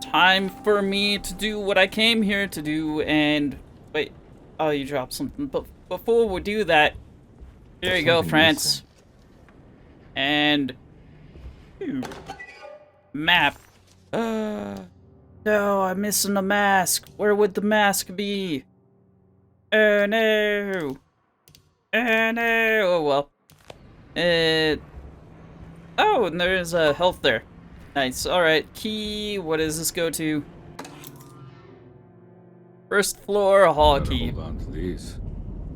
time for me to do what I came here to do, and... Wait. Oh, you dropped something. But before we do that, here There's you go, something France. missing. And... Map. No, I'm missing a mask. Where would the mask be? Oh, no. Oh, no. Oh, well. Oh, and there's a health there. Nice. Alright, key. What does this go to? First floor, hall Better key. hold on to these.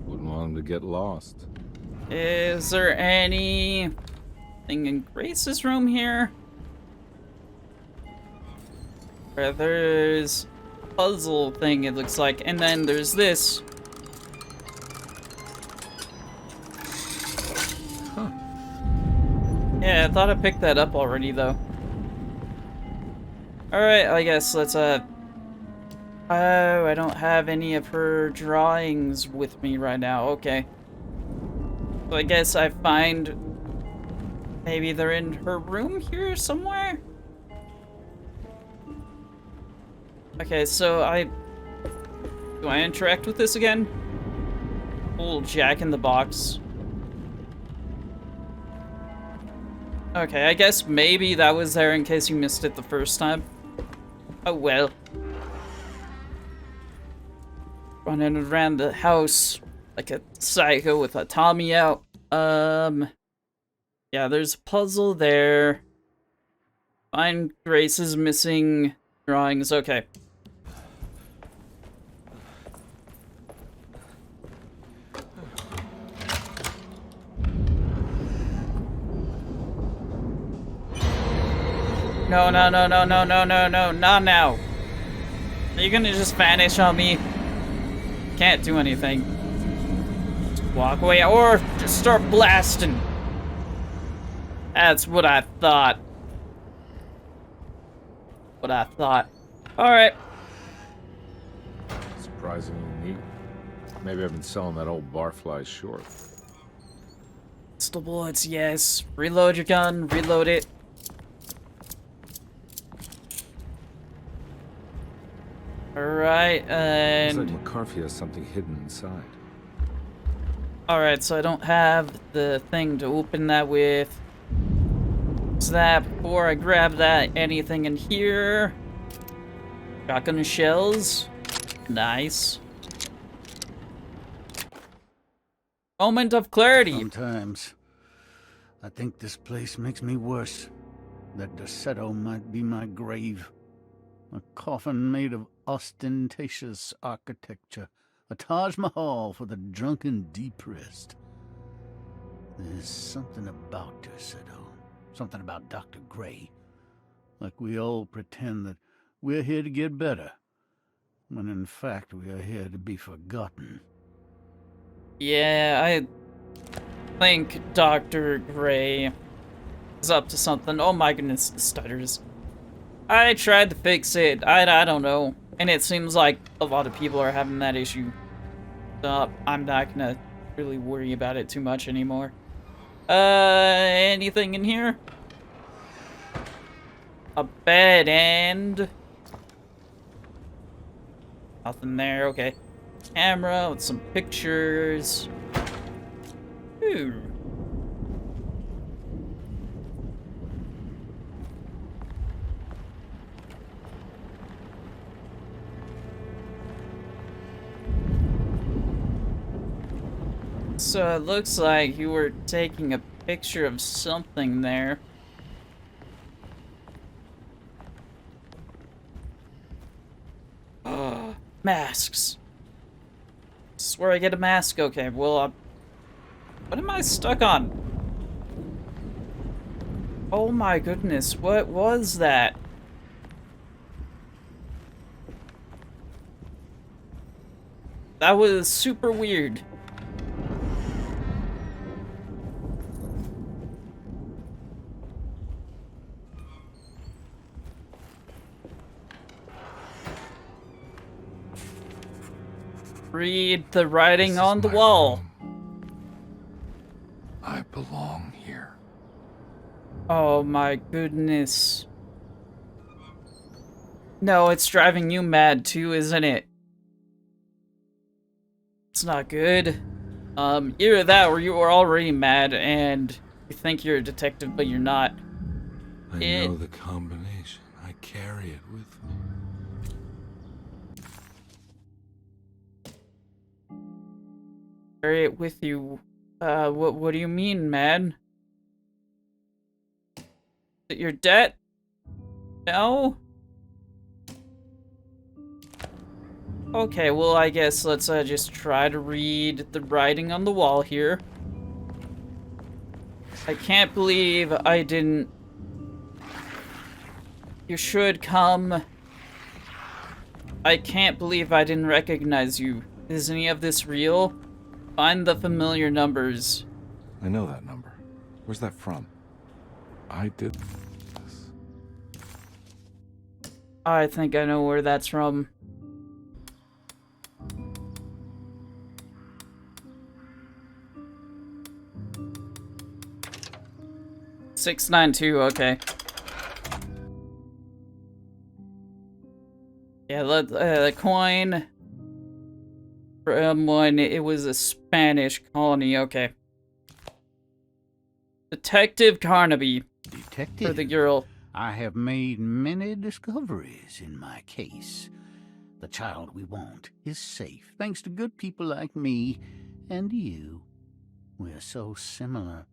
Wouldn't want them to get lost. Is there anything in Grace's room here? Where there's a puzzle thing, it looks like. And then there's this. Huh. Yeah, I thought I picked that up already, though. Alright, I guess let's, Oh, I don't have any of her drawings with me right now. Okay. So I guess I find... Maybe they're in her room here somewhere? Okay, so do I interact with this again? Old Jack in the Box. Okay, I guess maybe that was there in case you missed it the first time. Oh well. Running around the house like a psycho with a Tommy out. Yeah, there's a puzzle there. Find Grace's missing drawings. Okay. No, no, no, no, no, no, no, no, not now. Are you gonna just vanish on me? Can't do anything. Just walk away or just start blasting. That's what I thought. What I thought. Alright. Surprisingly neat. Maybe I've been selling that old barfly short. Pistol bullets, yes. Reload your gun, reload it. Alright, Looks and... like McCarthy has something hidden inside. Alright, so I don't have the thing to open that with. So that before I grab that, anything in here? Shotgun shells. Nice. Moment of clarity. Sometimes I think this place makes me worse. That Dorsetto might be my grave. A coffin made of ostentatious architecture. A Taj Mahal for the drunken depressed. There's something about Dorsetto. Something about Dr. Gray. Like we all pretend that we're here to get better. When in fact we are here to be forgotten. Yeah, I think Dr. Gray is up to something. Oh my goodness, the stutters. I tried to fix it. I don't know. And it seems like a lot of people are having that issue. So I'm not gonna really worry about it too much anymore. Anything in here? A bed and... Nothing there, okay. Camera with some pictures. Ooh. So it looks like you were taking a picture of something there. Masks. This is where I get a mask. Okay, well, what am I stuck on? Oh my goodness, what was that? That was super weird. Read the writing This on is the my wall. room. I belong here. Oh my goodness. No, it's driving you mad too, isn't it? It's not good. Either that or you are already mad and you think you're a detective, but you're not. I know the combination. I carry it with me. Carry it with you. What do you mean, man? That you're dead? No? Okay, well, I guess let's just try to read the writing on the wall here. I can't believe I didn't... You should come. I can't believe I didn't recognize you. Is any of this real? Find the familiar numbers. I know that number. Where's that from? I did this. I think I know where that's from. $692, okay. Yeah, the coin from when it was a Spanish colony, okay. Detective Carnaby. Detective? For the girl. I have made many discoveries in my case. The child we want is safe, thanks to good people like me and you. We're so similar,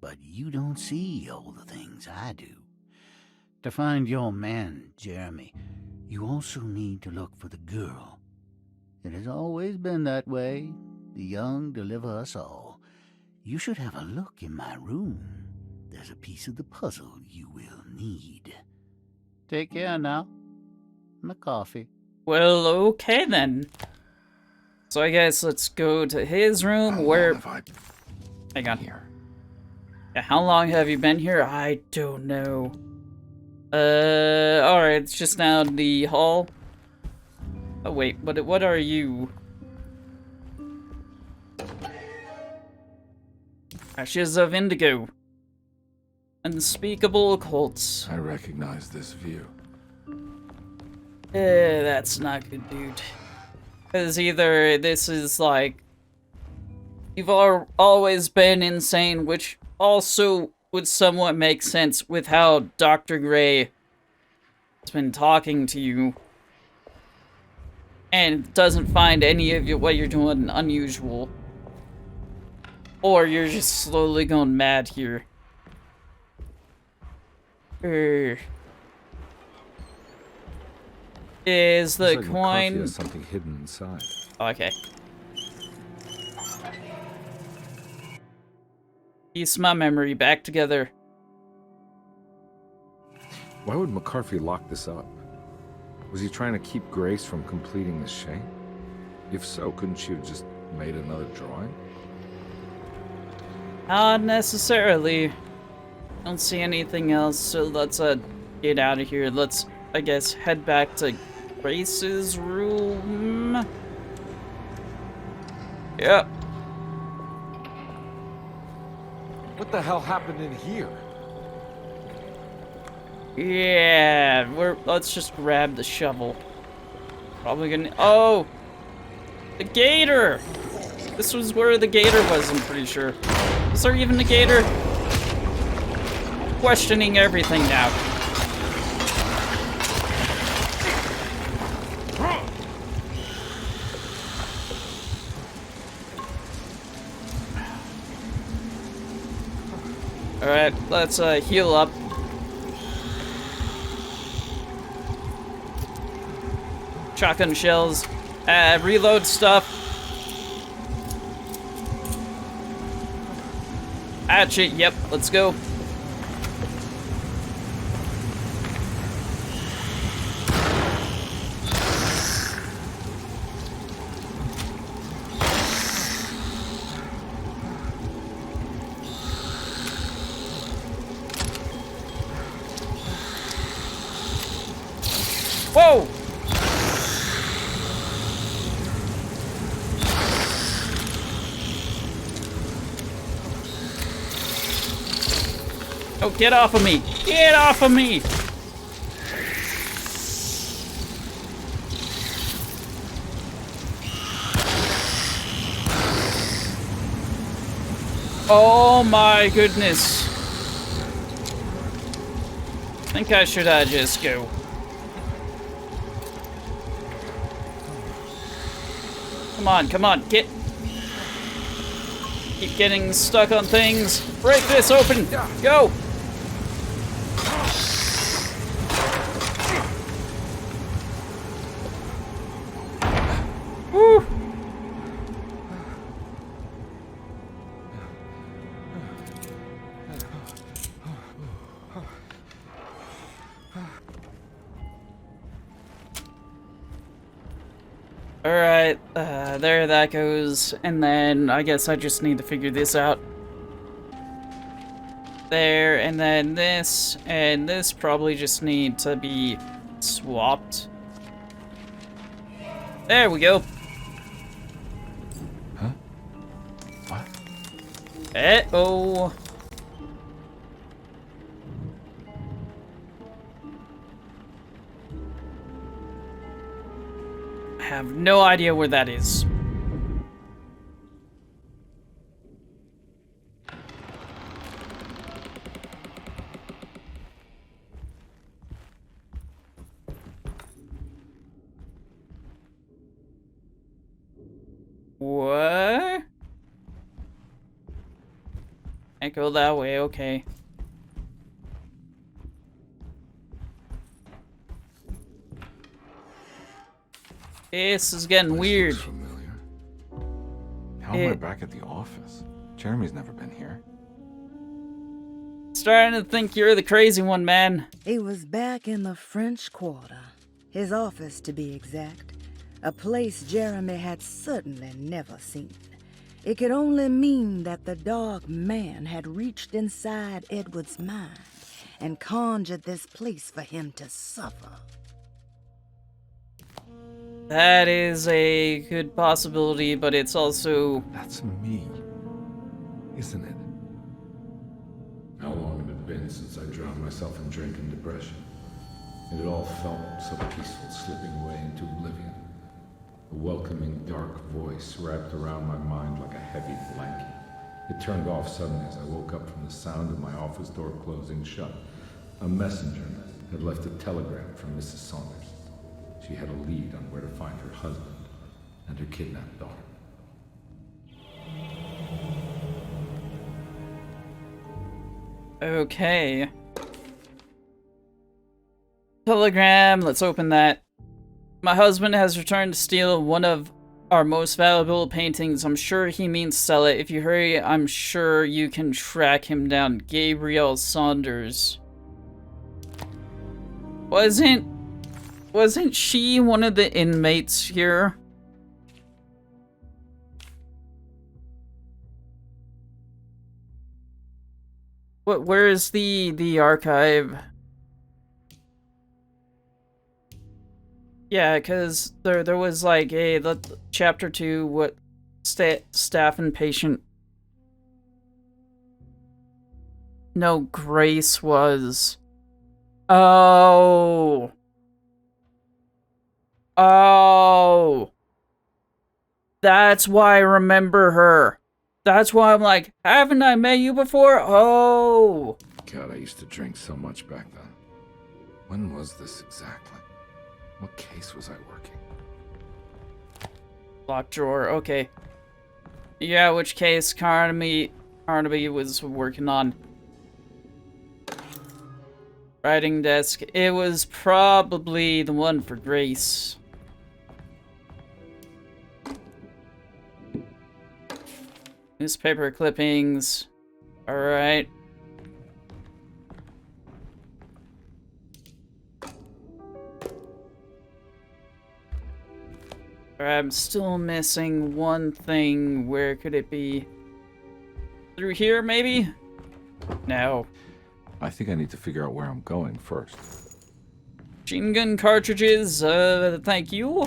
but you don't see all the things I do. To find your man, Jeremy, you also need to look for the girl. It has always been that way. The young deliver us all. You should have a look in my room. There's a piece of the puzzle you will need. Take care now. My coffee. Well, okay then. So I guess let's go to his room where... Hang on. Here. Yeah, how long have you been here? I don't know. Alright, it's just down the hall. Oh wait, what are you? Ashes of Indigo. Unspeakable occults. I recognize this view. That's not good, dude. Because either this is like... You've always been insane, which also would somewhat make sense with how Dr. Gray has been talking to you. And doesn't find any of what you're doing unusual. Or you're just slowly going mad here. Is the Looks like McCarthy coin... has something hidden inside. Okay. Piece my memory back together. Why would McCarthy lock this up? Was he trying to keep Grace from completing the shank? If so, couldn't she have just made another drawing? Not necessarily. Don't see anything else, so let's get out of here. Let's, I guess, head back to Grace's room. Yep. What the hell happened in here? Yeah, let's just grab the shovel. Probably gonna... Oh! The gator! This was where the gator was, I'm pretty sure. Is there even a gator? Questioning everything now. Alright, let's heal up. Shotgun shells. Reload stuff. Hatchet, yep, let's go. Whoa! Oh, get off of me! Get off of me! Oh my goodness. I think I should just go. Come on, get. Keep getting stuck on things. Break this open. Go. Woo. Alright, there that goes, and then I guess I just need to figure this out. There, and then this, and this probably just need to be swapped. There we go. Huh? What? Uh-oh. I have no idea where that is. What? Can't go that way, okay. This is getting weird. Looks familiar. How am I back at the office? Jeremy's never been here. Starting to think you're the crazy one, man. He was back in the French Quarter, his office to be exact, a place Jeremy had certainly never seen. It could only mean that the dark man had reached inside Edward's mind and conjured this place for him to suffer. That is a good possibility, but it's also... That's me, isn't it? How long had it been since I drowned myself in drink and depression? And it all felt so peaceful, slipping away into oblivion. A welcoming, dark voice wrapped around my mind like a heavy blanket. It turned off suddenly as I woke up from the sound of my office door closing shut. A messenger had left a telegram from Mrs. Saunders. She had a lead on where to find her husband and her kidnapped daughter. Okay. Telegram, let's open that. My husband has returned to steal one of our most valuable paintings. I'm sure he means sell it. If you hurry, I'm sure you can track him down. Gabriel Saunders. Wasn't she one of the inmates here? Where is the archive? Yeah, because there was like the chapter 2, what staff and patient. No, Grace was. Oh. Oh. That's why I remember her. That's why I'm like, haven't I met you before? Oh. God, I used to drink so much back then. When was this exactly? What case was I working? Locked drawer, okay. Yeah, which case Carnaby was working on. Writing desk. It was probably the one for Grace. Newspaper clippings. Alright. I'm still missing one thing. Where could it be? Through here, maybe? No. I think I need to figure out where I'm going first. Machine gun cartridges, thank you.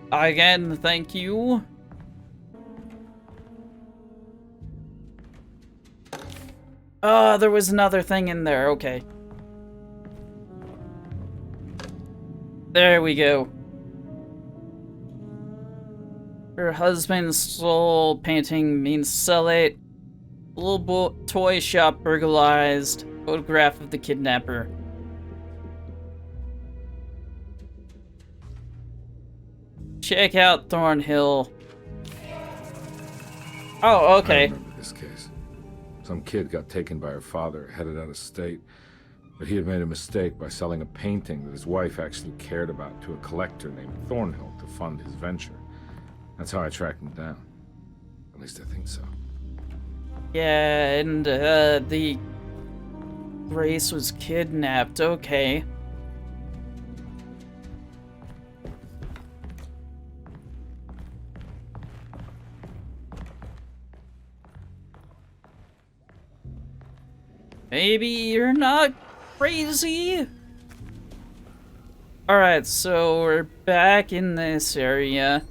Again, thank you. Oh, there was another thing in there, okay. There we go. Her husband stole painting, means sell it. Little toy shop burglarized. Photograph of the kidnapper. Check out Thornhill. Oh, I okay. remember this case. Some kid got taken by her father, headed out of state. But he had made a mistake by selling a painting that his wife actually cared about to a collector named Thornhill to fund his venture. That's how I tracked him down. At least I think so. Yeah, and the Grace was kidnapped. Okay. Maybe you're not crazy? Alright, so we're back in this area.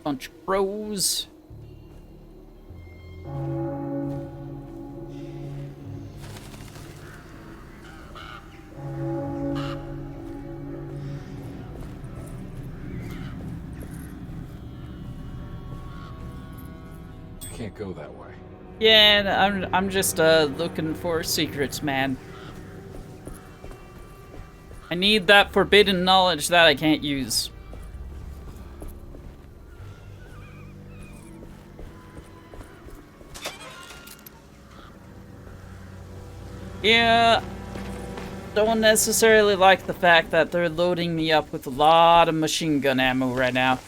Bunch of bros. I can't go that way. Yeah, I'm just looking for secrets, man. I need that forbidden knowledge that I can't use. Yeah, don't necessarily like the fact that they're loading me up with a lot of machine gun ammo right now.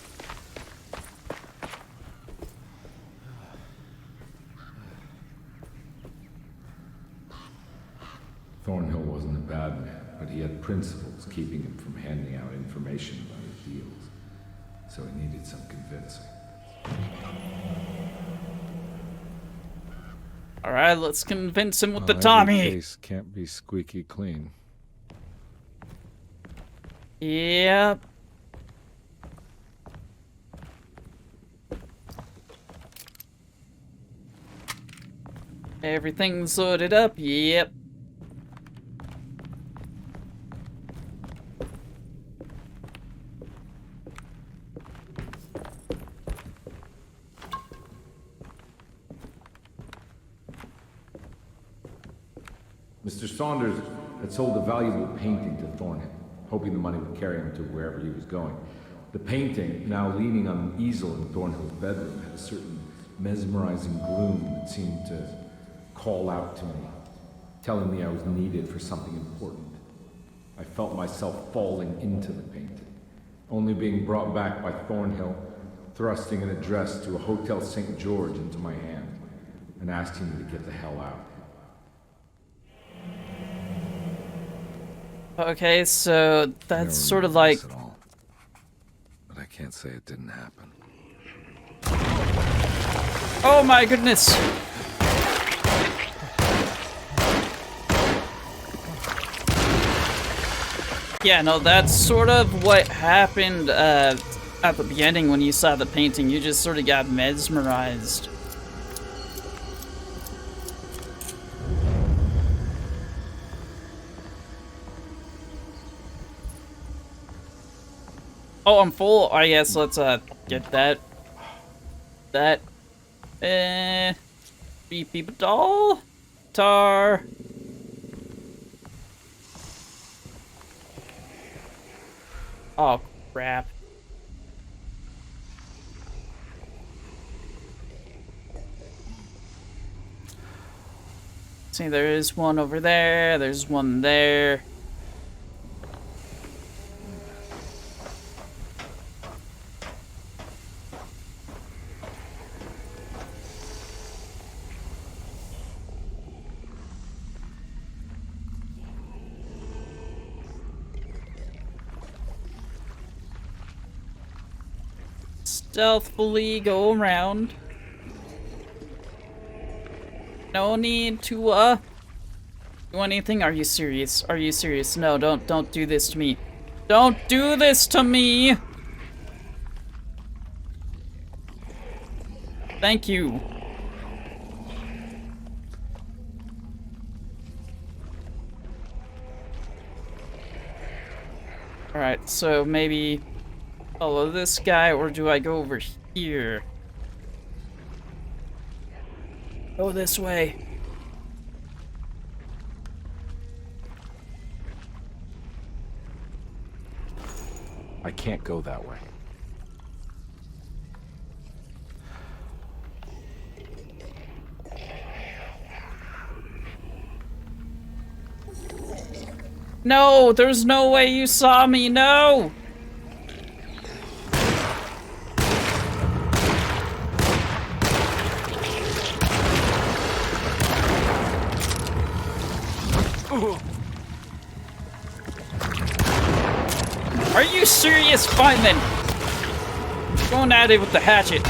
Thornhill wasn't a bad man, but he had principles keeping him from handing out information about his deals. So he needed some convincing. Alright, let's convince him with the Every Tommy. case can't be squeaky clean. Yep. Everything's loaded up. Yep. Mr. Saunders had sold a valuable painting to Thornhill, hoping the money would carry him to wherever he was going. The painting, now leaning on an easel in Thornhill's bedroom, had a certain mesmerizing gloom that seemed to call out to me, telling me I was needed for something important. I felt myself falling into the painting, only being brought back by Thornhill, thrusting an address to a Hotel St. George into my hand and asking me to get the hell out. Okay, so that's I sort of don't like... remember this at all, but I can't say it didn't happen. Oh my goodness! Yeah, no, that's sort of what happened at the beginning when you saw the painting. You just sort of got mesmerized. Oh, I'm full. I guess let's get that. Beep beep doll. Tar. Oh crap. See, there is one over there. There's one there. Stealthily go around. No need to do anything. Are you serious? Are you serious? No, don't do this to me. Don't do this to me. Thank you. Alright, so maybe follow this guy, or do I go over here? Go this way. I can't go that way. No, there's no way you saw me, no! Are you serious? Fine then. Going at it with the hatchet.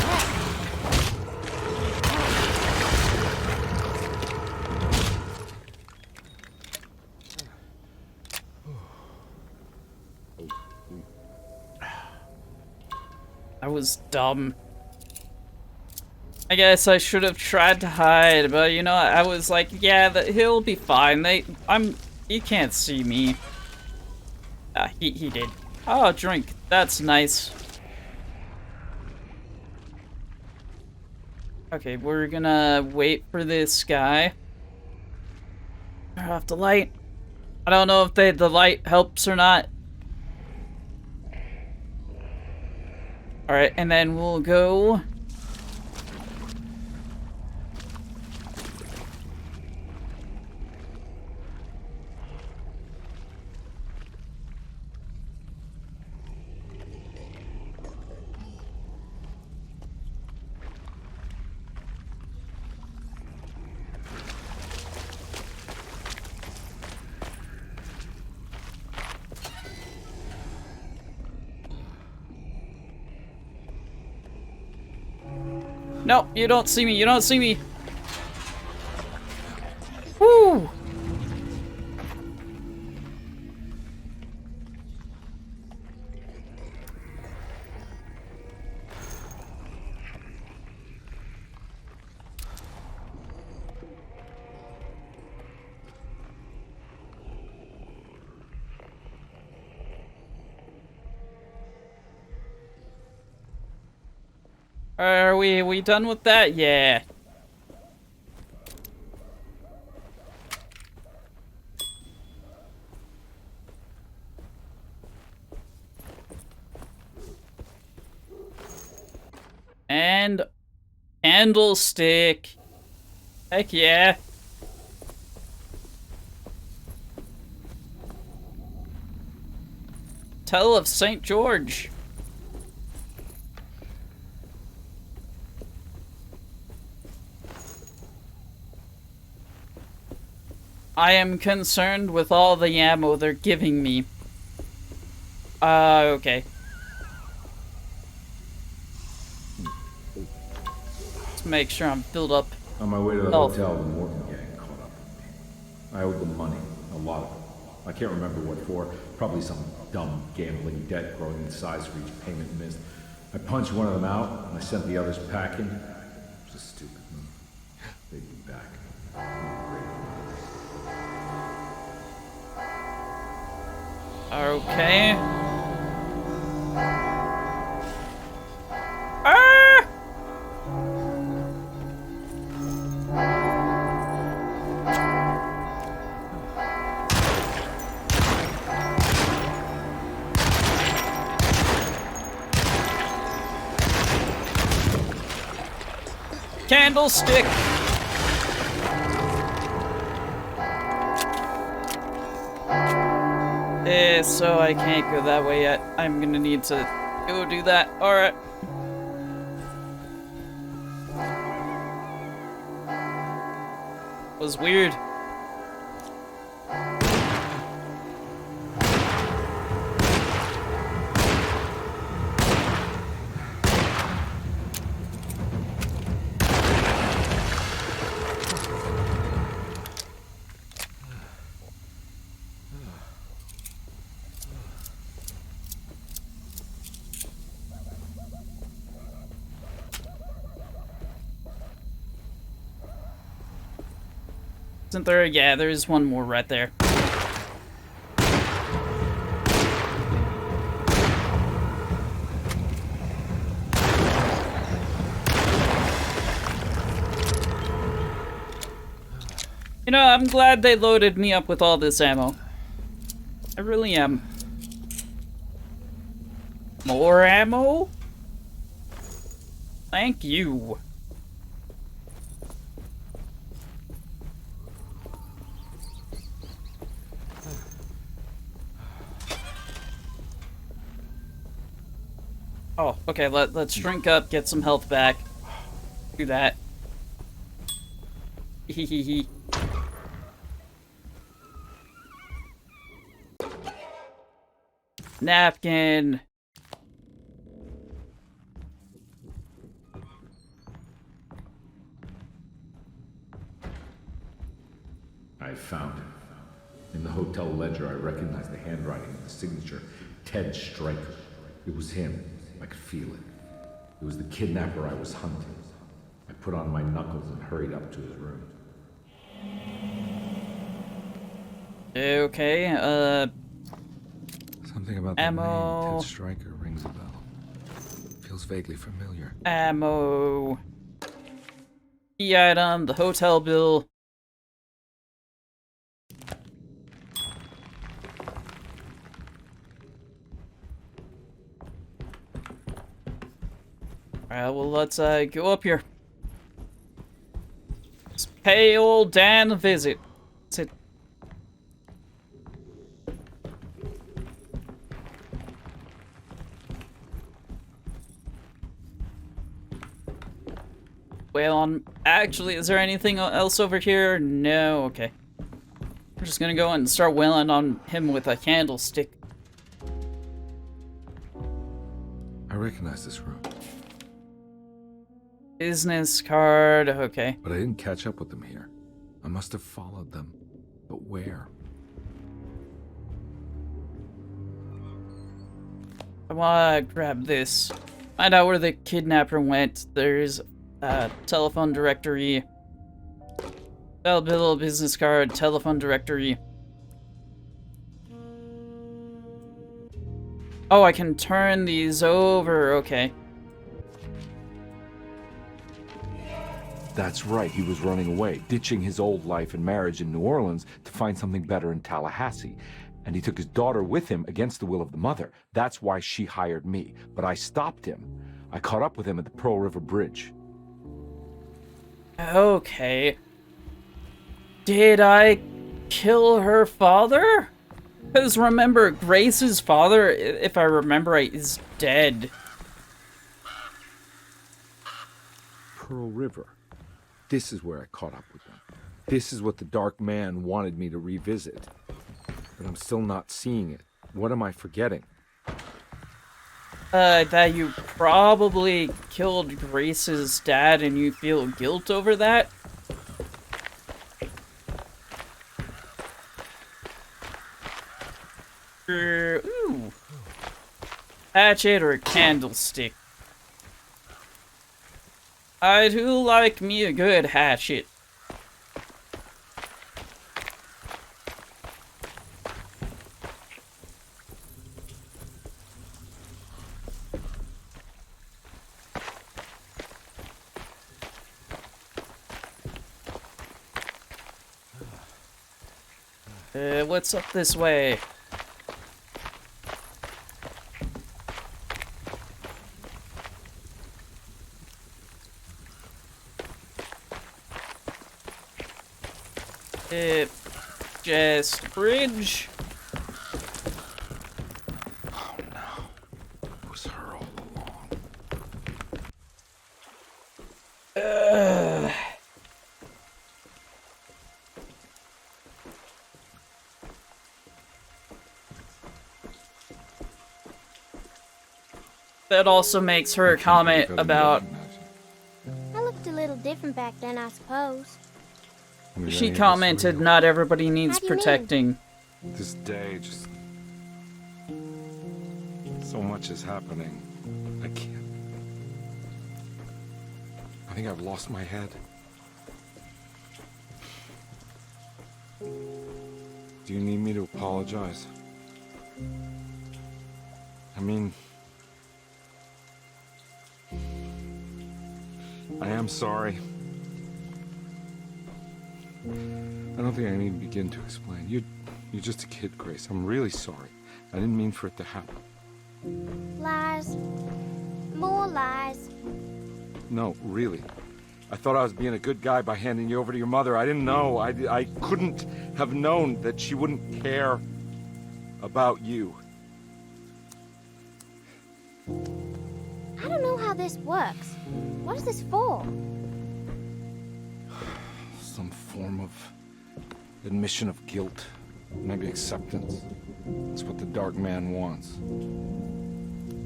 I was dumb. I guess I should have tried to hide, but you know, I was like, yeah, he'll be fine. He can't see me. He did. Oh, drink. That's nice. Okay, we're gonna wait for this guy. Turn off the light. I don't know if the light helps or not. Alright, and then we'll go... No, you don't see me, you don't see me. Woo! Are we done with that? Yeah. And candlestick. Heck yeah. Tell of St. George. I am concerned with all the ammo they're giving me. Okay. Let's make sure I'm filled up. On my way to the Health. hotel, the Morton gang caught up with me. I owed them money, a lot of it. I can't remember what for. Probably some dumb gambling debt growing in size for each payment missed. I punched one of them out, and I sent the others packing. It was a stupid move. They'd be back. Okay. Ah! Candlestick. So I can't go that way yet. I'm gonna need to go do that. Alright. Was weird. Isn't there? Yeah, there's one more right there. You know, I'm glad they loaded me up with all this ammo. I really am. More ammo? Thank you. Oh, okay, let's drink up, get some health back. Do that. Hehehe. Napkin. I found it. In the hotel ledger, I recognized the handwriting of the signature. Ted Stryker. It was him. I could feel it. It was the kidnapper I was hunting. I put on my knuckles and hurried up to his room. Okay, Something about the ammo. name Ted Stryker rings a bell. Feels vaguely familiar. Ammo. Key item, the hotel bill. Alright, well, let's go up here. Let's pay old Dan a visit. That's it. Well, actually, is there anything else over here? No, okay. We're just gonna go and start wailing on him with a candlestick. I recognize this room, Business card, okay. but I didn't catch up with them here. I must have followed them. But where? I wanna grab this. Find out where the kidnapper went. There's a telephone directory. Dollar bill, business card, telephone directory. Oh, I can turn these over, okay. That's right, he was running away, ditching his old life and marriage in New Orleans to find something better in Tallahassee. And he took his daughter with him against the will of the mother. That's why she hired me. But I stopped him. I caught up with him at the Pearl River Bridge. Okay. Did I kill her father? Because remember, Grace's father, if I remember right, is dead. Pearl River. This is where I caught up with him. This is what the Dark Man wanted me to revisit. But I'm still not seeing it. What am I forgetting? That you probably killed Grace's dad and you feel guilt over that? Ooh. Hatchet or a candlestick? I do like me a good hatchet. What's up this way? Just bridge. Oh no. It was her all along. That also makes her comment about... I looked a little different back then, I suppose. She commented, not everybody needs How do you mean? protecting. This day, just... so much is happening. I can't... I think I've lost my head. Do you need me to apologize? I mean... I am sorry. I don't think I need to begin to explain. You're just a kid, Grace. I'm really sorry. I didn't mean for it to happen. Lies. More lies. No, really. I thought I was being a good guy by handing you over to your mother. I didn't know. I couldn't have known that she wouldn't care about you. I don't know how this works. What is this for? Some form of admission of guilt. Maybe acceptance. It's what the Dark Man wants.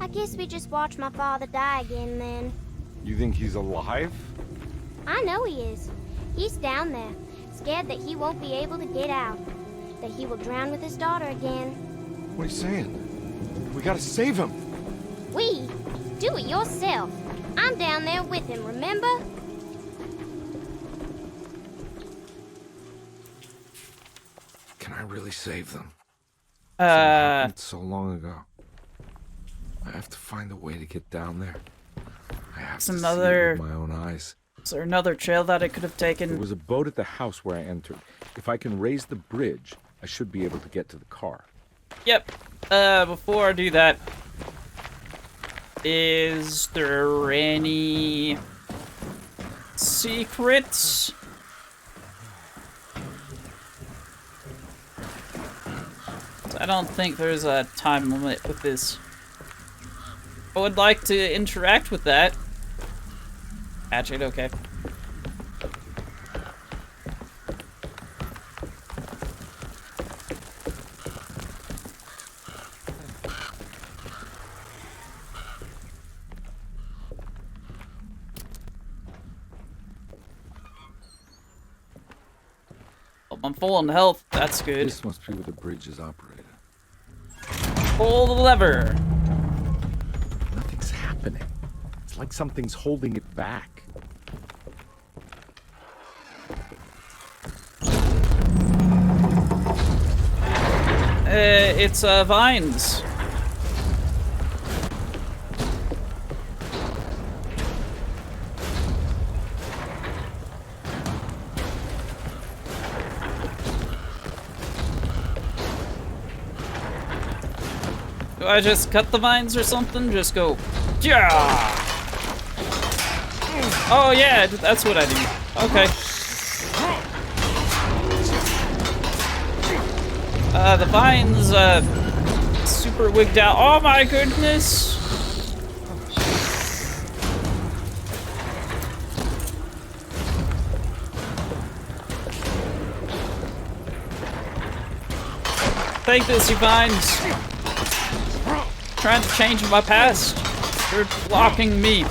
I guess we just watch my father die again then. You think he's alive? I know he is. He's down there, scared that he won't be able to get out. That he will drown with his daughter again. What are you saying? We gotta save him. We? Do it yourself. I'm down there with him, remember? Can I really save them? It happened so long ago. I have to find a way to get down there. I have to see it with my own eyes. Is there another trail that I could have taken? There was a boat at the house where I entered. If I can raise the bridge, I should be able to get to the car. Yep. Before I do that, is there any secrets? I don't think there's a time limit with this. I would like to interact with that. Hatchet, okay. Oh, I'm full on health. That's good. This must be where the bridge is operated. Pull the lever. Nothing's happening. It's like something's holding it back. It's vines. Do I just cut the vines or something? Just go, yeah. Oh yeah, that's what I do. Okay. The vines, super wigged out. Oh my goodness! Take this, you vines. Trying to change my past. You're blocking me.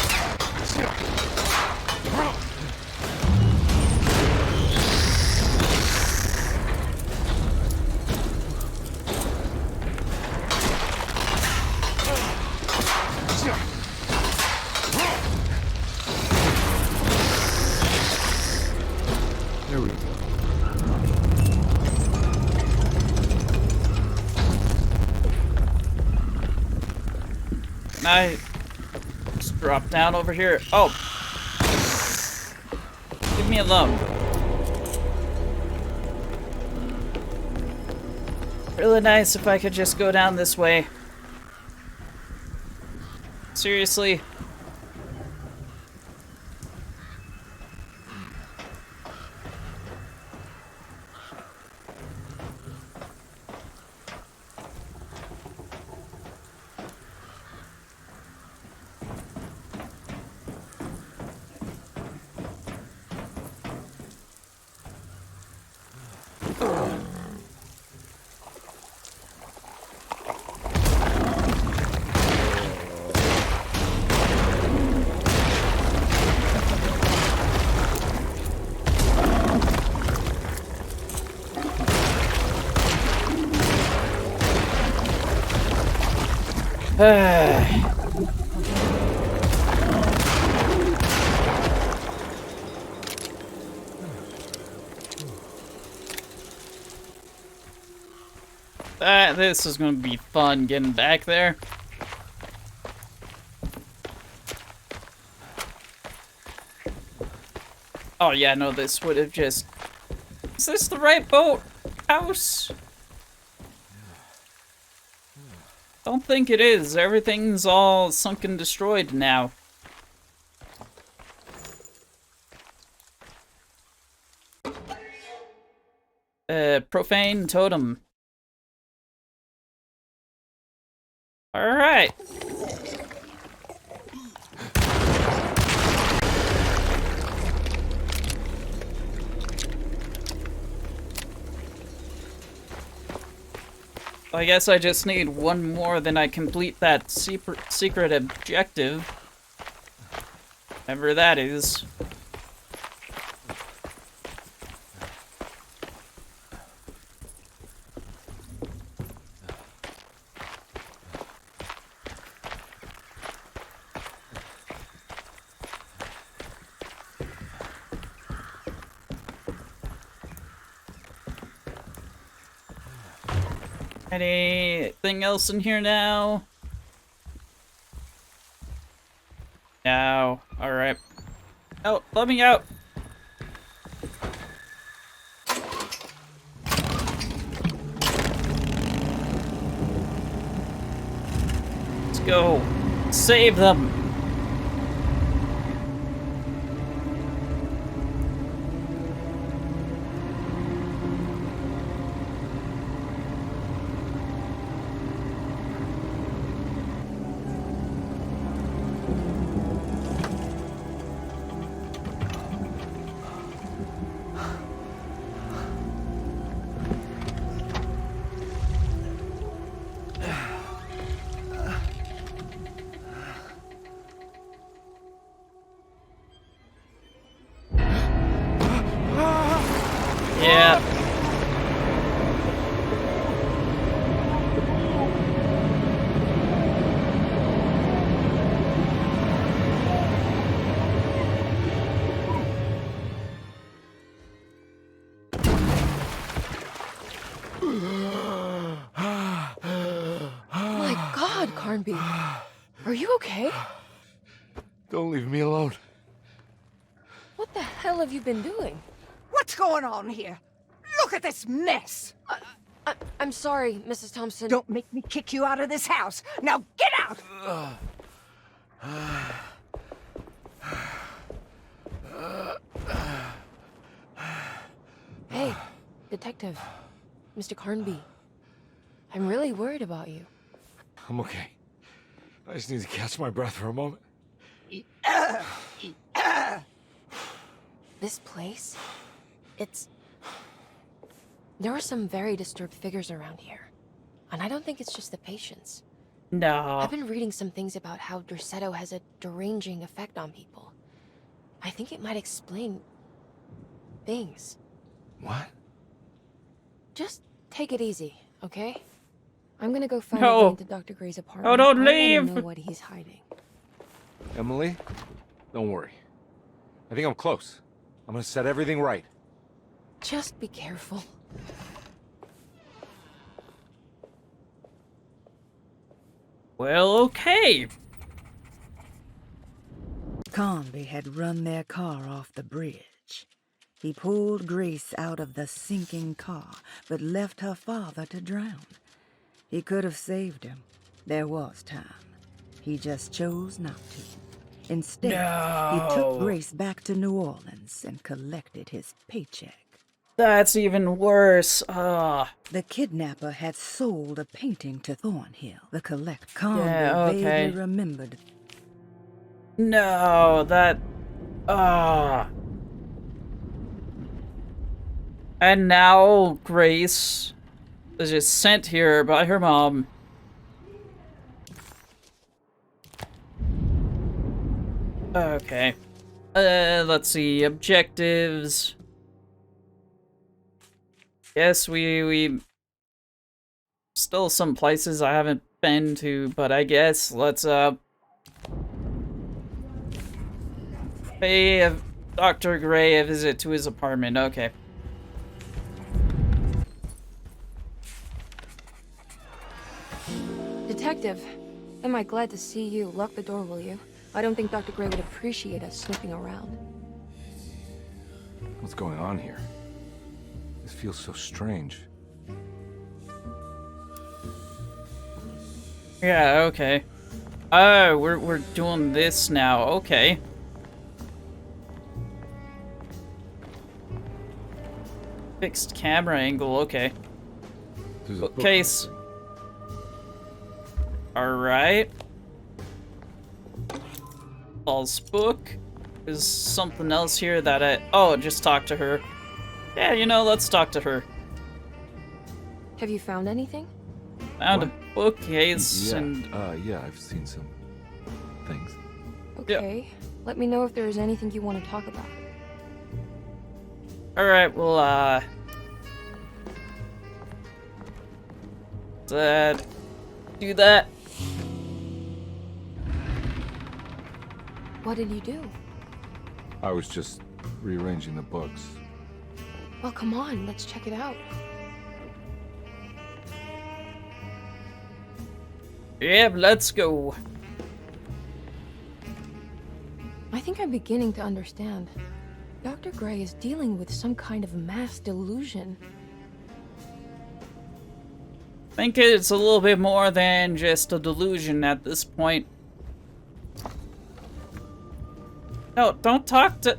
There we go. Can I just drop down over here? Oh. Leave me alone. Really nice if I could just go down this way. Seriously? This is gonna be fun getting back there. Oh yeah, no, this would have just Is this the right boat house? Don't think it is. Everything's all sunk and destroyed now. Profane totem. Alright. I guess I just need one more, then I complete that secret objective. Whatever that is. Anything else in here now? No. Alright. Oh, let me out! Let's go. Save them! Yeah. My God, Carnby. Are you okay? Don't leave me alone. What the hell have you been doing? What's going on here? Look at this mess! I'm sorry, Mrs. Thompson. Don't make me kick you out of this house. Now get out! Hey, Detective. Mr. Carnby. I'm really worried about you. I'm okay. I just need to catch my breath for a moment. This place? There are some very disturbed figures around here. And I don't think it's just the patients. No. I've been reading some things about how Derceto has a deranging effect on people. I think it might explain... things. What? Just take it easy, okay? I'm gonna go find No. a way into Dr. Gray's apartment. Oh, don't I wanna leave! know what he's hiding. Emily? Don't worry. I think I'm close. I'm gonna set everything right. Just be careful. Well, okay. Carnby had run their car off the bridge. He pulled Grace out of the sinking car, but left her father to drown. He could have saved him. There was time. He just chose not to. Instead, he took Grace back to New Orleans and collected his paycheck. That's even worse. The kidnapper had sold a painting to Thornhill, the collector. Carnby Yeah, okay. vaguely remembered. No, that... And now Grace is just sent here by her mom. Okay. Let's see. Objectives. Yes, we still some places I haven't been to, but I guess let's pay Dr. Gray a visit to his apartment. Okay. Detective, am I glad to see you? Lock the door, will you? I don't think Dr. Gray would appreciate us snooping around. What's going on here? feels so strange. Yeah, okay. Oh, we're doing this now. Okay. Fixed camera angle. Okay. There's a book Bookcase. right All right. Paul's book. There's something else here that I... Oh, just talk to her. Yeah, you know, let's talk to her. Have you found anything? Found What? a bookcase Yeah, and... yeah, I've seen some things. Okay. Let me know if there is anything you want to talk about. Alright, well, do that. What did you do? I was just rearranging the books. Well, come on, let's check it out. Yeah, let's go. I think I'm beginning to understand. Dr. Gray is dealing with some kind of mass delusion. I think it's a little bit more than just a delusion at this point. No, don't talk to...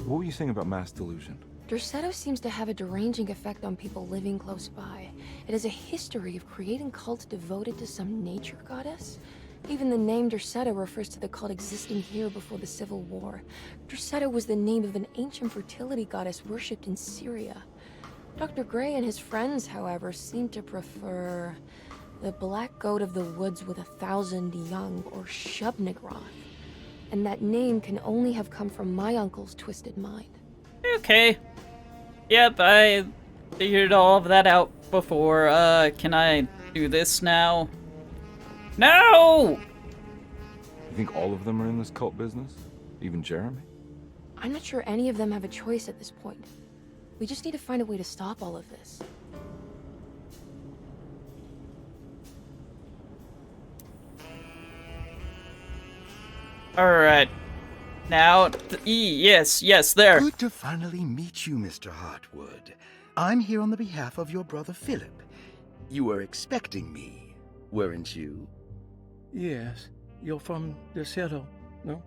What were you saying about mass delusion? Derceto seems to have a deranging effect on people living close by. It has a history of creating cults devoted to some nature goddess. Even the name Derceto refers to the cult existing here before the Civil War. Derceto was the name of an ancient fertility goddess worshipped in Syria. Dr. Gray and his friends, however, seem to prefer the black goat of the woods with 1,000 young, or Shub-Nigroth. And that name can only have come from my uncle's twisted mind. Okay. Yep, I figured all of that out before. Can I do this now? No! You think all of them are in this cult business? Even Jeremy? I'm not sure any of them have a choice at this point. We just need to find a way to stop all of this. Alright. Now, yes, there. Good to finally meet you, Mr. Hartwood. I'm here on the behalf of your brother Philip. You were expecting me, weren't you? Yes. You're from Derceto, no?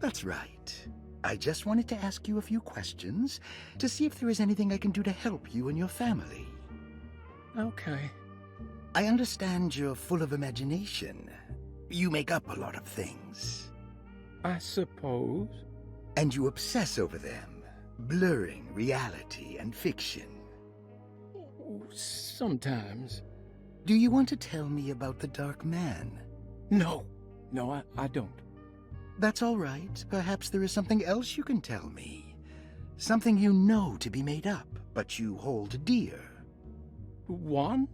That's right. I just wanted to ask you a few questions to see if there is anything I can do to help you and your family. Okay. I understand you're full of imagination. You make up a lot of things. I suppose. And you obsess over them, blurring reality and fiction. Sometimes. Do you want to tell me about the Dark Man? No, I don't. That's all right. Perhaps there is something else you can tell me. Something you know to be made up, but you hold dear. Juan?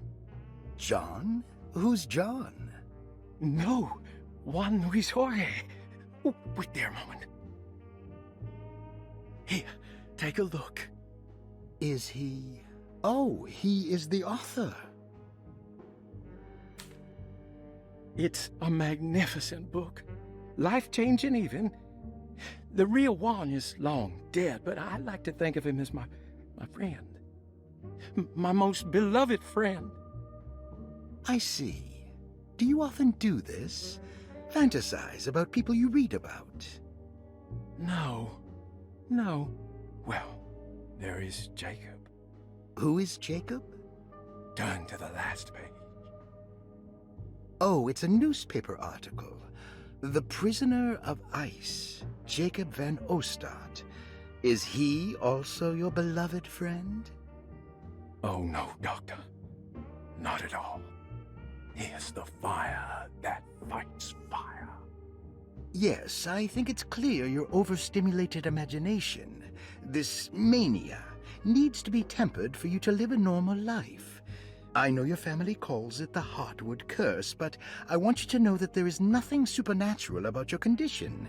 John? Who's John? No, Juan Luis Jorge. Oh, wait there a moment. Here, take a look. Is he... Oh, he is the author. It's a magnificent book. Life-changing even. The real Juan is long dead, but I like to think of him as my friend. My most beloved friend. I see. Do you often do this? Fantasize about people you read about? No. Well, there is Jacob. Who is Jacob? Turn to the last page. Oh, it's a newspaper article. The Prisoner of Ice, Jacob van Ostad. Is he also your beloved friend? Oh no, Doctor. Not at all. He is the fire that fights fire. Yes, I think it's clear your overstimulated imagination, this mania, needs to be tempered for you to live a normal life. I know your family calls it the Hartwood curse, but I want you to know that there is nothing supernatural about your condition.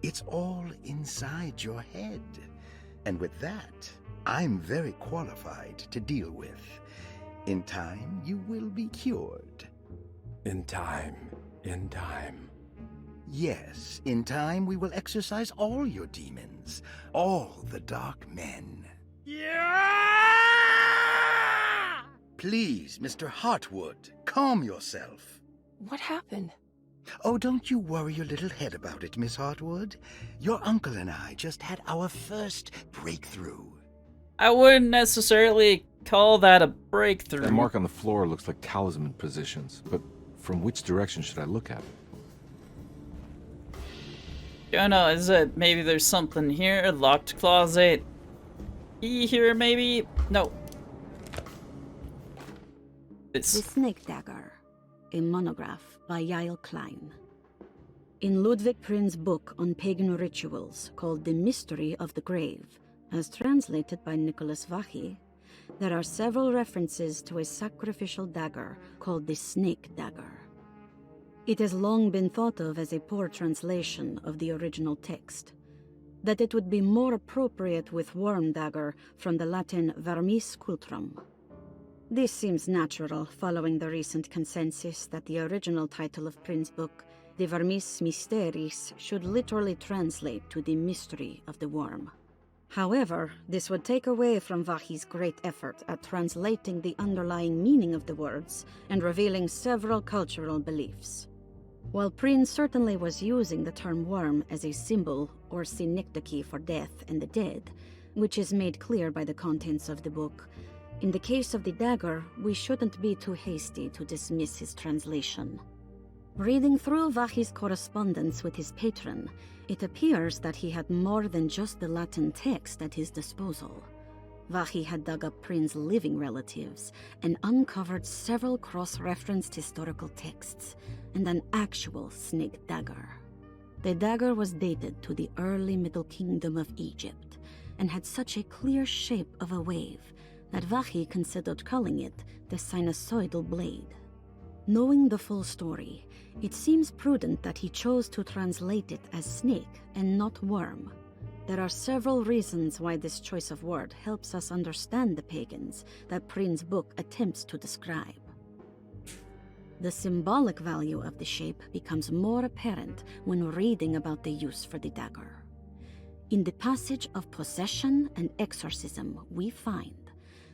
It's all inside your head. And with that, I'm very qualified to deal with. In time, you will be cured. In time. Yes, in time we will exorcise all your demons, all the dark men. Please, Mr. Hartwood, calm yourself. What happened? Oh, don't you worry your little head about it, Miss Hartwood. Your uncle and I just had our first breakthrough. I wouldn't necessarily call that a breakthrough. The mark on the floor looks like talisman positions, but from which direction should I look at it? Don't know, is it maybe there's something here? Locked closet. Key here, maybe? No. The Snake Dagger, a monograph by Yael Klein. In Ludwig Prin's book on pagan rituals called The Mystery of the Grave, as translated by Nicholas Vachy, there are several references to a sacrificial dagger called the Snake Dagger. It has long been thought of as a poor translation of the original text, that it would be more appropriate with worm dagger from the Latin vermis cultrum. This seems natural following the recent consensus that the original title of Prin's book, De Vermis Mysteris, should literally translate to the mystery of the worm. However, this would take away from Vachy's great effort at translating the underlying meaning of the words and revealing several cultural beliefs. While Prin certainly was using the term worm as a symbol or synecdoche for death and the dead, which is made clear by the contents of the book, in the case of the dagger, we shouldn't be too hasty to dismiss his translation. Reading through Vachy's correspondence with his patron, it appears that he had more than just the Latin text at his disposal. Vachy had dug up Prin's living relatives and uncovered several cross-referenced historical texts and an actual snake dagger. The dagger was dated to the early Middle Kingdom of Egypt and had such a clear shape of a wave that Vachy considered calling it the sinusoidal blade. Knowing the full story, it seems prudent that he chose to translate it as snake and not worm. There are several reasons why this choice of word helps us understand the pagans that Prin's book attempts to describe. The symbolic value of the shape becomes more apparent when reading about the use for the dagger. In the passage of possession and exorcism, we find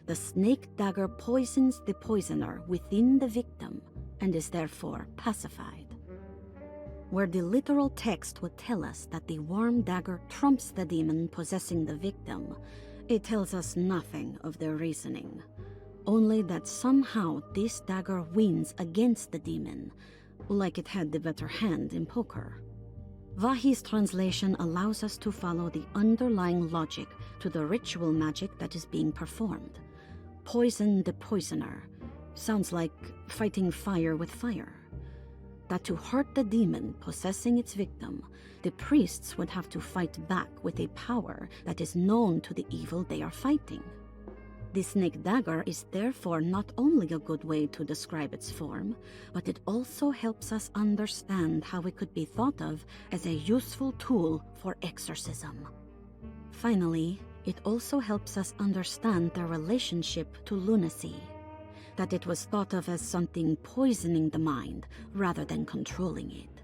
the snake dagger poisons the poisoner within the victim and is therefore pacified. Where the literal text would tell us that the worm dagger trumps the demon possessing the victim, it tells us nothing of their reasoning, only that somehow this dagger wins against the demon, like it had the better hand in poker. Vachy's translation allows us to follow the underlying logic to the ritual magic that is being performed. Poison the poisoner sounds like fighting fire with fire. That to hurt the demon possessing its victim, the priests would have to fight back with a power that is known to the evil they are fighting. The snake dagger is therefore not only a good way to describe its form, but it also helps us understand how it could be thought of as a useful tool for exorcism. Finally, it also helps us understand their relationship to lunacy, that it was thought of as something poisoning the mind rather than controlling it.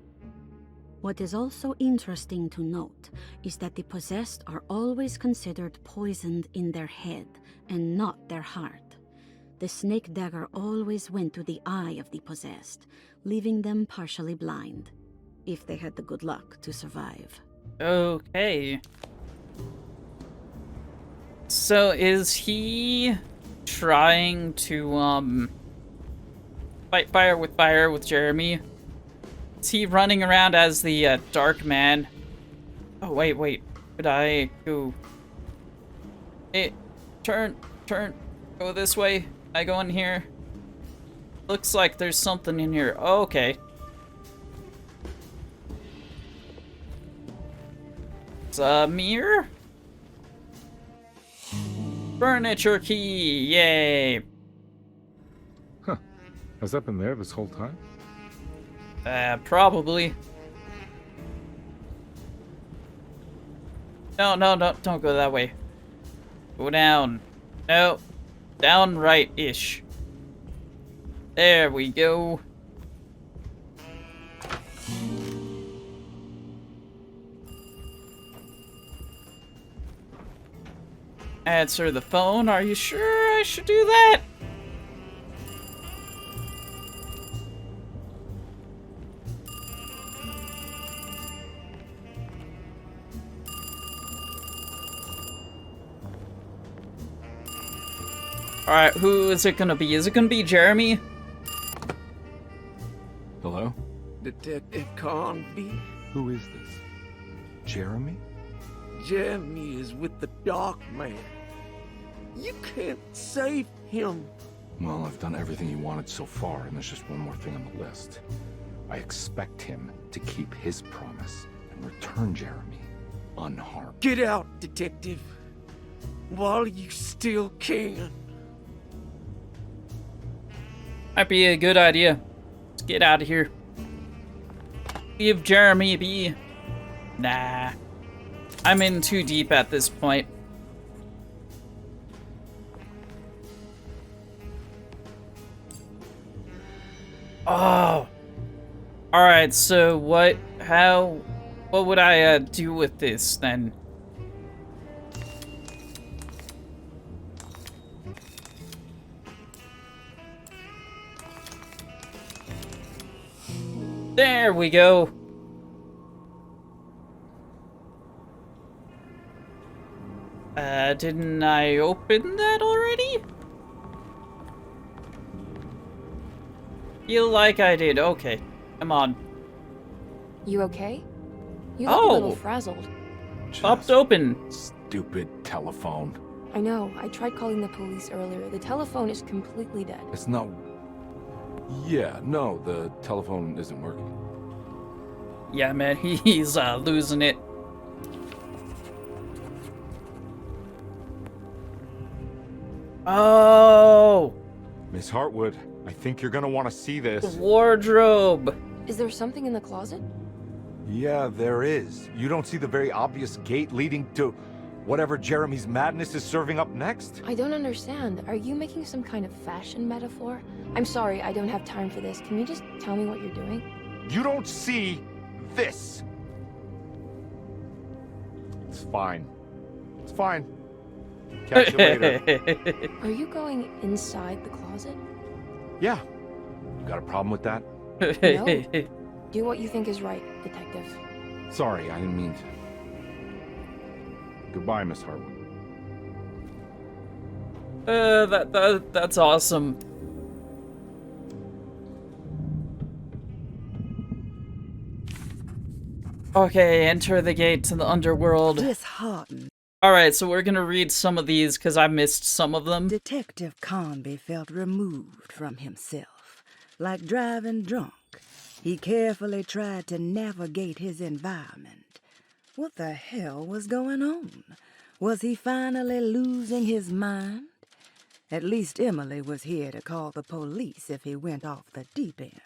What is also interesting to note is that the possessed are always considered poisoned in their head and not their heart. The snake dagger always went to the eye of the possessed, leaving them partially blind, if they had the good luck to survive. Okay. So is he trying to fight fire with Jeremy? Is he running around as the dark man? Oh wait. Could I go? Hey, turn. Go this way. I go in here. Looks like there's something in here. Oh, okay. It's a mirror? Furniture key! Yay! Huh. Has that been there this whole time? Probably. No, don't go that way. Go down. No. Down right-ish. There we go. Answer the phone. Are you sure I should do that? Alright, who is it gonna be? Is it gonna be Jeremy? Hello? Detective Conby. Who is this? Jeremy? Jeremy is with the Dark Man. You can't save him. Well, I've done everything you wanted so far, and there's just one more thing on the list. I expect him to keep his promise and return Jeremy unharmed. Get out, Detective, while you still can. Might be a good idea. Let's get out of here. Leave Jeremy be. Nah. I'm in too deep at this point. Oh. Alright, so what would I do with this then? There we go. Didn't I open that already? Feel like I did. Okay, come on. You okay? You look a little frazzled. Popped open. Stupid telephone. I know. I tried calling the police earlier. The telephone is completely dead. It's not... Yeah, no, the telephone isn't working. Yeah, man, he's losing it. Oh! Miss Hartwood, I think you're gonna want to see this. Wardrobe! Is there something in the closet? Yeah, there is. You don't see the very obvious gate leading to whatever Jeremy's madness is serving up next? I don't understand. Are you making some kind of fashion metaphor? I'm sorry, I don't have time for this. Can you just tell me what you're doing? You don't see this. It's fine. It's fine. Catch you later. Are you going inside the closet? Yeah. You got a problem with that? No. Do what you think is right, Detective. Sorry, I didn't mean to. Goodbye, Miss Hartwood. That's awesome. Okay, enter the gate to the underworld. Disheartened. Alright, so we're gonna read some of these because I missed some of them. Detective Conby felt removed from himself. Like driving drunk, he carefully tried to navigate his environment. What the hell was going on? Was he finally losing his mind? At least Emily was here to call the police if he went off the deep end.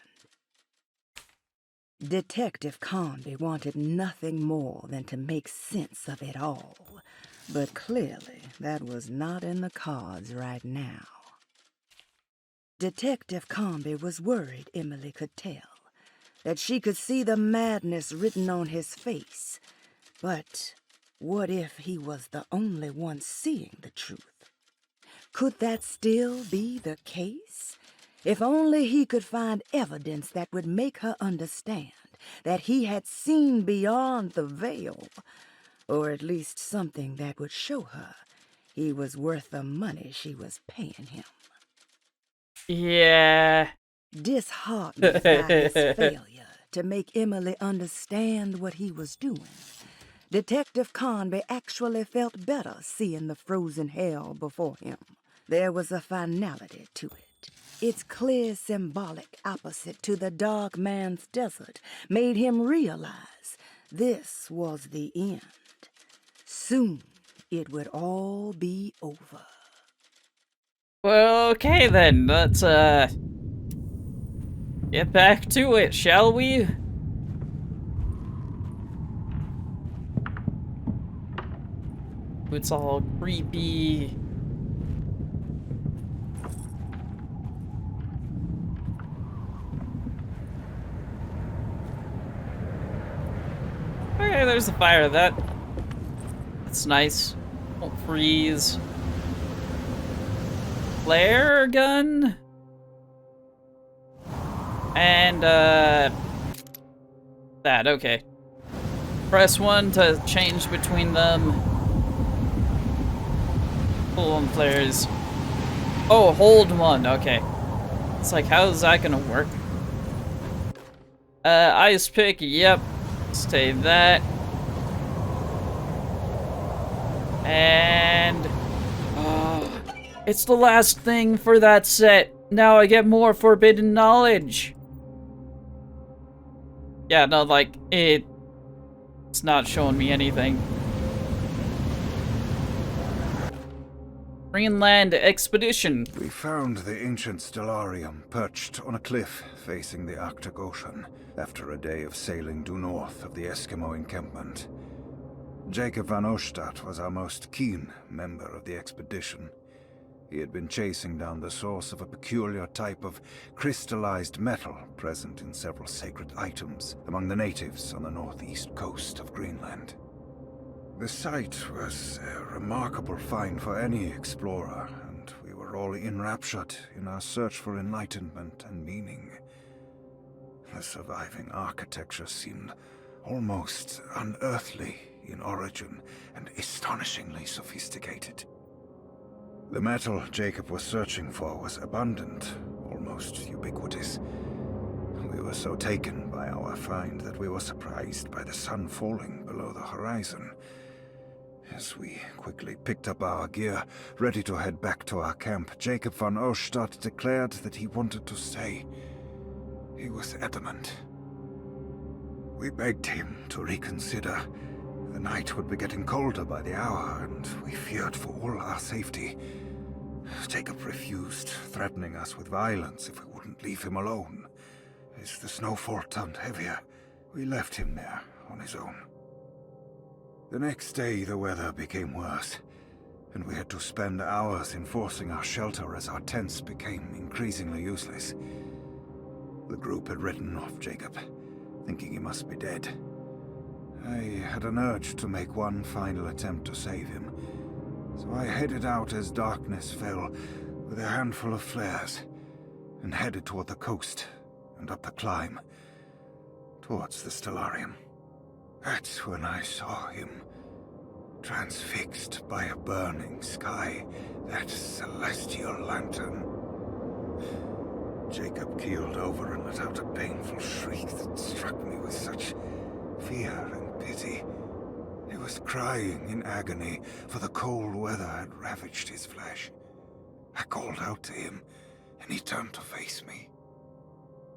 Detective Conby wanted nothing more than to make sense of it all, but clearly that was not in the cards right now. Detective Conby was worried Emily could tell, that she could see the madness written on his face. But what if he was the only one seeing the truth? Could that still be the case? If only he could find evidence that would make her understand that he had seen beyond the veil, or at least something that would show her he was worth the money she was paying him. Yeah. Disheartened by his failure to make Emily understand what he was doing, Detective Conby actually felt better seeing the frozen hell before him. There was a finality to it. Its clear symbolic opposite to the dark man's desert made him realize this was the end. Soon it would all be over. Well, okay then, let's get back to it, shall we? It's all creepy. Okay, there's the fire. That's nice. Don't freeze. flare gun. And, that, okay. Press 1 to change between them. Pull on flares. Oh, hold 1, okay. It's like, how is that gonna work? Ice pick, yep. Stay that. And... it's the last thing for that set. Now I get more forbidden knowledge. Yeah, no, like, it's not showing me anything. Greenland expedition. We found the ancient stellarium perched on a cliff facing the Arctic Ocean after a day of sailing due north of the Eskimo encampment. Jacob van Oostad was our most keen member of the expedition. He had been chasing down the source of a peculiar type of crystallized metal present in several sacred items among the natives on the northeast coast of Greenland. The site was a remarkable find for any explorer, and we were all enraptured in our search for enlightenment and meaning. The surviving architecture seemed almost unearthly in origin and astonishingly sophisticated. The metal Jacob was searching for was abundant, almost ubiquitous. We were so taken by our find that we were surprised by the sun falling below the horizon. As we quickly picked up our gear, ready to head back to our camp, Jacob van Oostad declared that he wanted to stay. He was adamant. We begged him to reconsider. The night would be getting colder by the hour, and we feared for all our safety. Jacob refused, threatening us with violence if we wouldn't leave him alone. As the snowfall turned heavier, we left him there on his own. The next day, the weather became worse, and we had to spend hours enforcing our shelter as our tents became increasingly useless. The group had written off Jacob, thinking he must be dead. I had an urge to make one final attempt to save him, so I headed out as darkness fell with a handful of flares and headed toward the coast and up the climb towards the stellarium. That's when I saw him, transfixed by a burning sky, that celestial lantern. Jacob keeled over and let out a painful shriek that struck me with such fear and pity. He was crying in agony, for the cold weather had ravaged his flesh. I called out to him, and he turned to face me.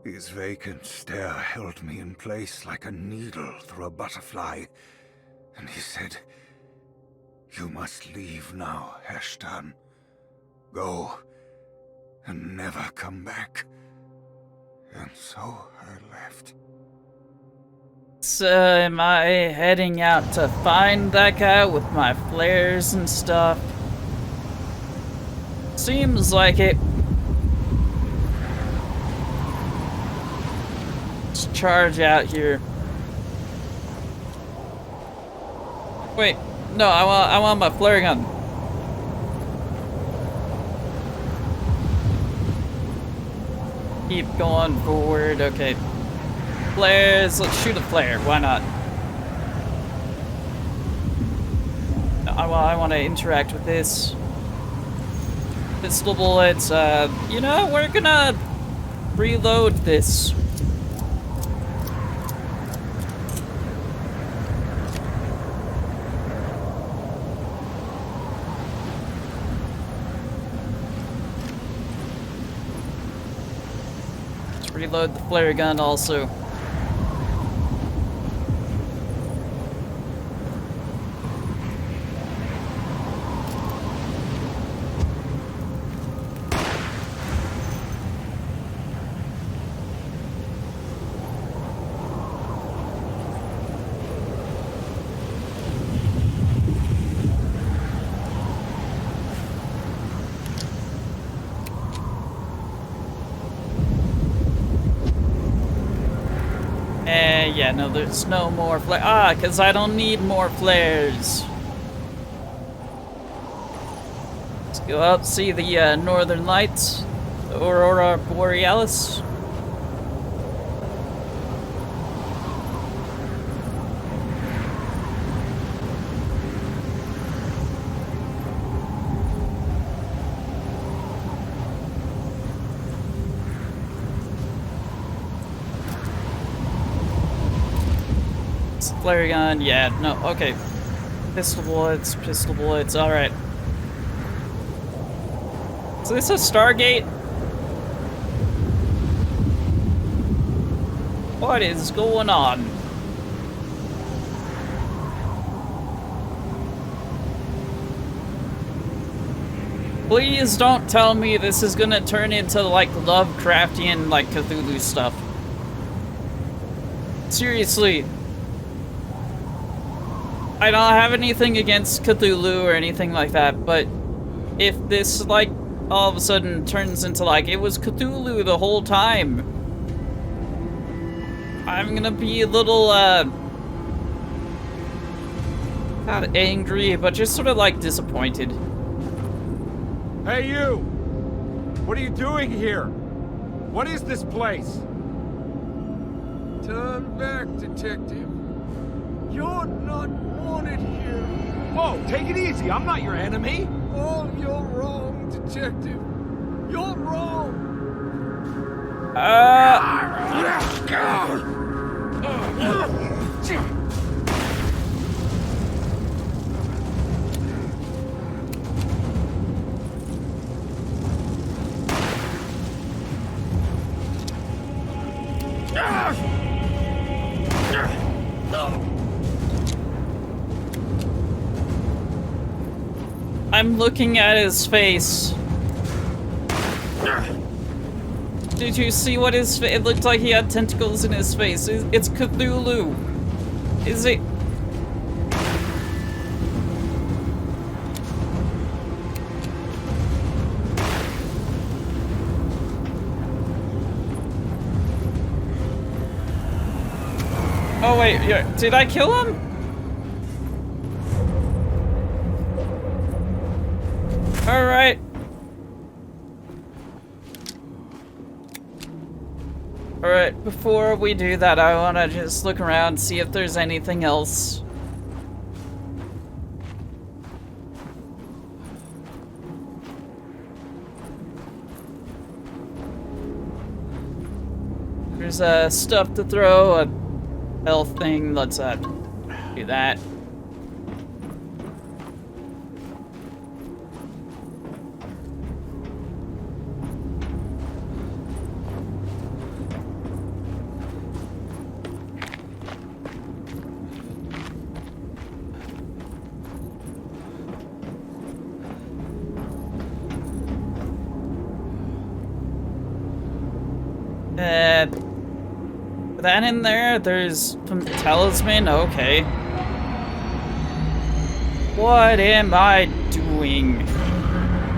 His vacant stare held me in place like a needle through a butterfly, and he said, "You must leave now, Heshtan. Go, and never come back." And so I left. So, am I heading out to find that guy with my flares and stuff? Seems like it. Let's charge out here. Wait, no, I want my flare gun. Keep going forward, okay. Flares, let's shoot a flare, why not? I want to interact with this. Pistol bullets, you know, we're gonna reload this. Let's reload the flare gun also. Yeah, no, there's no more flare. Ah, because I don't need more flares. It's Go out, see the northern lights, the aurora borealis. Flare gun, yeah, no, okay. Pistol bullets, alright. Is this a Stargate? What is going on? Please don't tell me this is gonna turn into, like, Lovecraftian, like, Cthulhu stuff. Seriously. I don't have anything against Cthulhu or anything like that, but if this, like, all of a sudden turns into, like, it was Cthulhu the whole time, I'm gonna be a little, not angry, but just sort of, like, disappointed. Hey, you! What are you doing here? What is this place? Turn back, detective. You're not wanted here. Whoa, take it easy. I'm not your enemy. Oh, you're wrong, detective. You're wrong. I'm looking at his face. Did you see what his face? It looked like he had tentacles in his face. It's Cthulhu. Is it? Oh wait, yeah, did I kill him? Alright. Alright, before we do that, I wanna just look around, see if there's anything else. There's stuff to throw, a health thing, let's do that. That in there, there's some talisman, okay. What am I doing?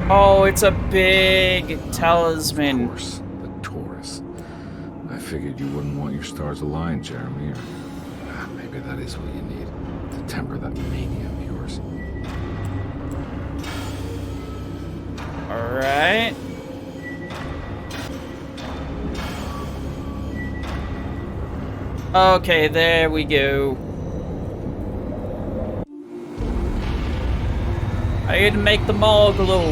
Oh, it's a big talisman. Of course, the Taurus. I figured you wouldn't want your stars aligned, Jeremy, or maybe that is what you need to temper that mania of yours. Alright. Okay, there we go. I need to make them all glow.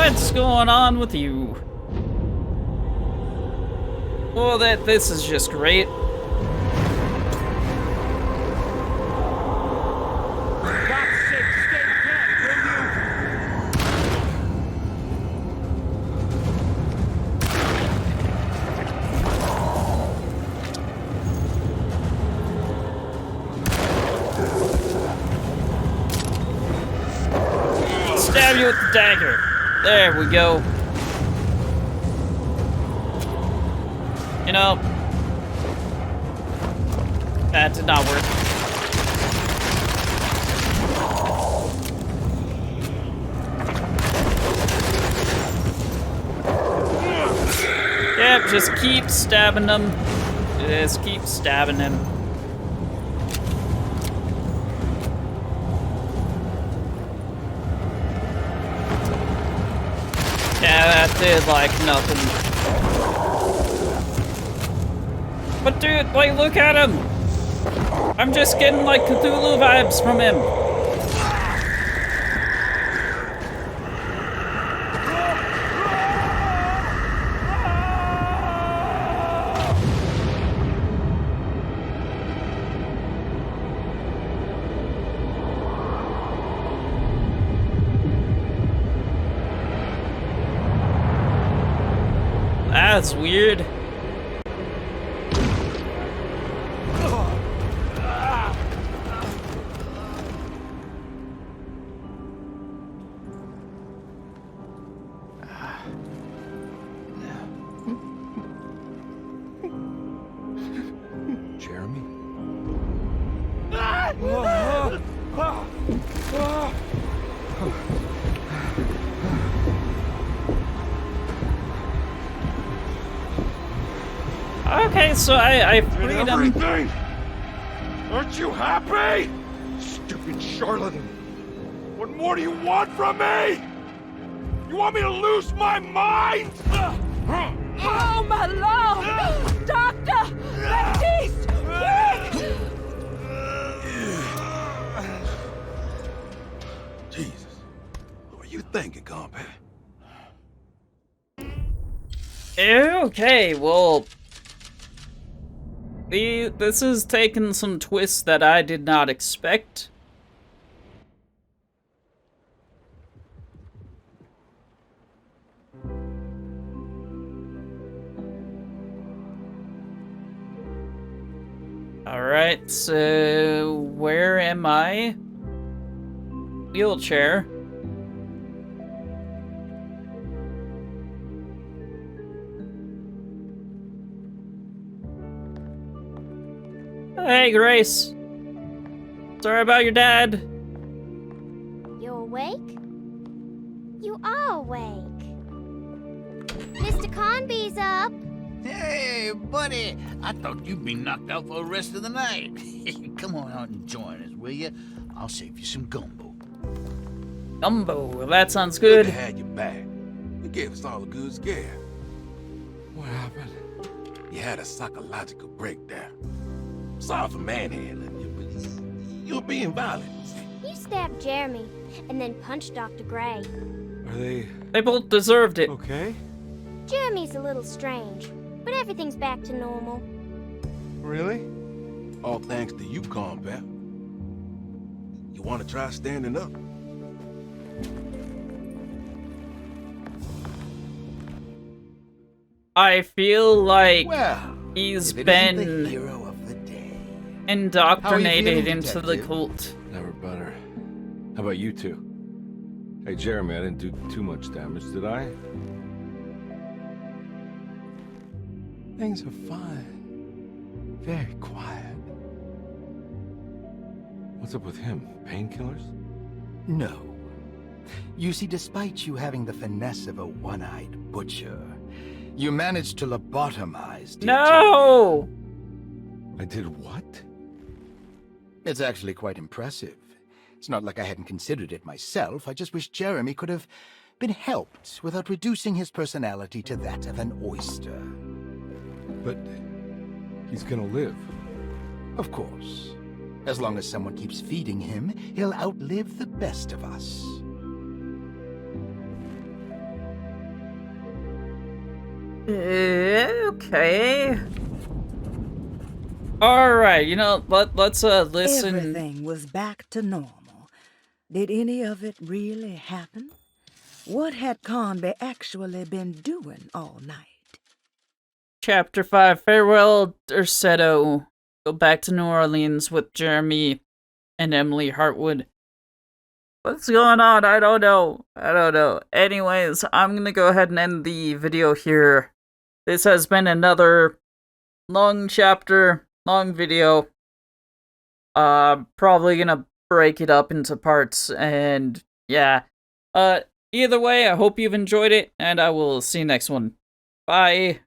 What's going on with you? Oh, this is just great. Stab you with the dagger. There we go. You know, That did not work. Yep, just keep stabbing them. Just keep stabbing him. Yeah, that did like nothing. But dude, like, look at him! I'm just getting like Cthulhu vibes from him. That's weird. Jeremy? Okay, so I freed him. Everything! Aren't you happy? Stupid charlatan! What more do you want from me? You want me to lose my mind? Oh, my lord! Doctor! Baptiste! Quick! Jesus. What were you thinking, compadre? Okay, well, this is taking some twists that I did not expect. Alright, so where am I? Wheelchair. Hey, Grace. Sorry about your dad. You awake? You are awake. Mr. Conby's up. Hey, buddy. I thought you'd be knocked out for the rest of the night. Come on out and join us, will you? I'll save you some gumbo. Gumbo, well, that sounds good. Good to have you back. You gave us all a good scare. What happened? You had a psychological breakdown. Sorry for manhandling you, but you're being violent. You stabbed Jeremy and then punched Dr. Gray. Are they... They both deserved it. okay? Jeremy's a little strange, but everything's back to normal. Really? All thanks to you, combat. You want to try standing up? I feel like Well, he's if it isn't been the hero of the day. indoctrinated feeling, into the detective? cult. Never better. How about you two? Hey, Jeremy, I didn't do too much damage, did I? Things are fine. Very quiet. What's up with him? Painkillers? No. You see, despite you having the finesse of a one-eyed butcher, you managed to lobotomize. No! I did what? It's actually quite impressive. It's not like I hadn't considered it myself. I just wish Jeremy could have been helped without reducing his personality to that of an oyster. But he's gonna live. Of course. As long as someone keeps feeding him, he'll outlive the best of us. Okay. Alright, you know, let's listen. Everything was back to normal. Did any of it really happen? What had Conby actually been doing all night? Chapter 5, Farewell, Derceto. Go back to New Orleans with Jeremy and Emily Hartwood. What's going on? I don't know. Anyways, I'm gonna go ahead and end the video here. This has been another long chapter, long video. Probably gonna break it up into parts, and yeah. Either way, I hope you've enjoyed it, and I will see you next one. Bye!